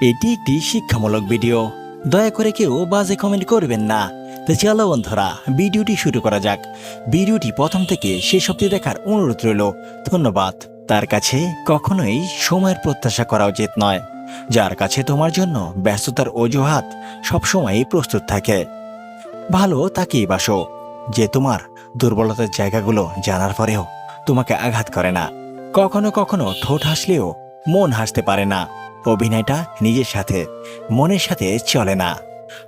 এটি একটি শিক্ষামূলক ভিডিও। দয়া করে কেউ বাজে কমেন্ট করবেন না। তো চলো বন্ধুরা, ভিডিওটি শুরু করা যাক। ভিডিওটি প্রথম থেকে শেষ অবধি দেখার অনুরোধ রইল। ধন্যবাদ। তার কাছে কখনোই সময়ের প্রত্যাশা করা উচিত নয়, যার কাছে তোমার জন্য ব্যস্ততার অজুহাত সবসময়ই প্রস্তুত থাকে। ভালো তাকেই বাসো, যে তোমার দুর্বলতার জায়গাগুলো জানার পরেও তোমাকে আঘাত করে না। কখনো কখনো ঠোঁট হাসলেও মন হাসতে পারে না। অভিনয়টা নিজের সাথে, মনের সাথে চলে না।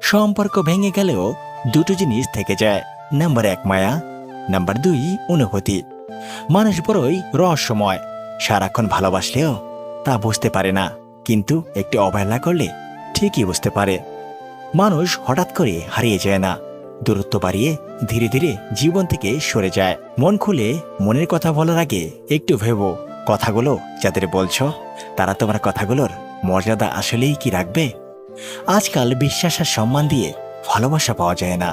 সম্পর্ক ভেঙে গেলেও দুটো জিনিস থেকে যায়। নাম্বার 1 মায়া, নাম্বার 2 অনুভূতি। মানুষ বড়ই রহস্যময়। সারাক্ষণ ভালোবাসলেও তা বুঝতে পারে না, কিন্তু একটু অবহেলা করলে ঠিকই বুঝতে পারে। মানুষ হঠাৎ করে হারিয়ে যায় না, দূরত্ব বাড়িয়ে ধীরে ধীরে জীবন থেকে সরে যায়। মন খুলে মনের কথা বলার আগে একটু ভেবো, কথাগুলো যাদের বলছো তারা তোমার কথাগুলোর মর্যাদা আসলেই কি রাখবে? আজকাল বিশ্বাস আর সম্মান দিয়ে ভালোবাসা পাওয়া যায় না।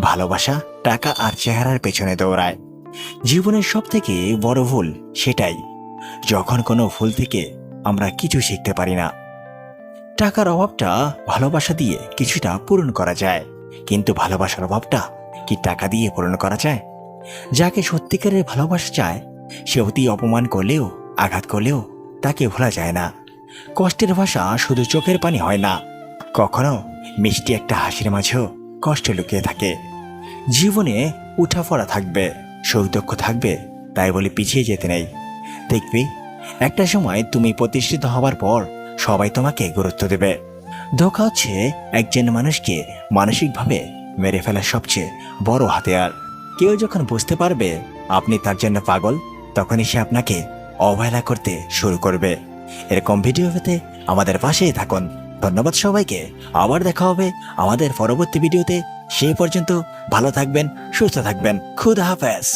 ভালোবাসা টাকা আর চেহারার পেছনে দৌড়ায়। জীবনের সব থেকে বড় ভুল সেটাই, যখন কোনো ভুল থেকে আমরা কিছু শিখতে পারি না। টাকার অভাবটা ভালোবাসা দিয়ে কিছুটা পূরণ করা যায়, কিন্তু ভালোবাসার অভাবটা কি টাকা দিয়ে পূরণ করা যায়? যাকে সত্যিকারের ভালোবাসা চায় সে অতি অপমান করলেও, আঘাত করলেও তাকে ভোলা যায় না। কষ্টের ভাষা শুধু চোখের পানি হয় না, কখনো মিষ্টি একটা হাসির মাঝেও কষ্ট লুকিয়ে থাকে। জীবনে উঠাপড়া থাকবে, সুখ দুঃখ থাকবে, তাই বলে পিছিয়ে যেতে নেই। দেখবি একটা সময় তুমি প্রতিষ্ঠিত হবার পর সবাই তোমাকে গুরুত্ব দেবে। ধোঁকা হচ্ছে একজন মানুষকে মানসিকভাবে মেরে ফেলার সবচেয়ে বড় হাতিয়ার। কেউ যখন বুঝতে পারবে আপনি তার জন্য পাগল, তখনই সে আপনাকে অবহেলা করতে শুরু করবে। এরকম ভিডিও পেতে আমাদের পাশেই থাকুন। ধন্যবাদ সবাইকে। আবার দেখা হবে আমাদের পরবর্তী ভিডিওতে। সেই পর্যন্ত ভালো থাকবেন, সুস্থ থাকবেন। খুদা হাফেজ।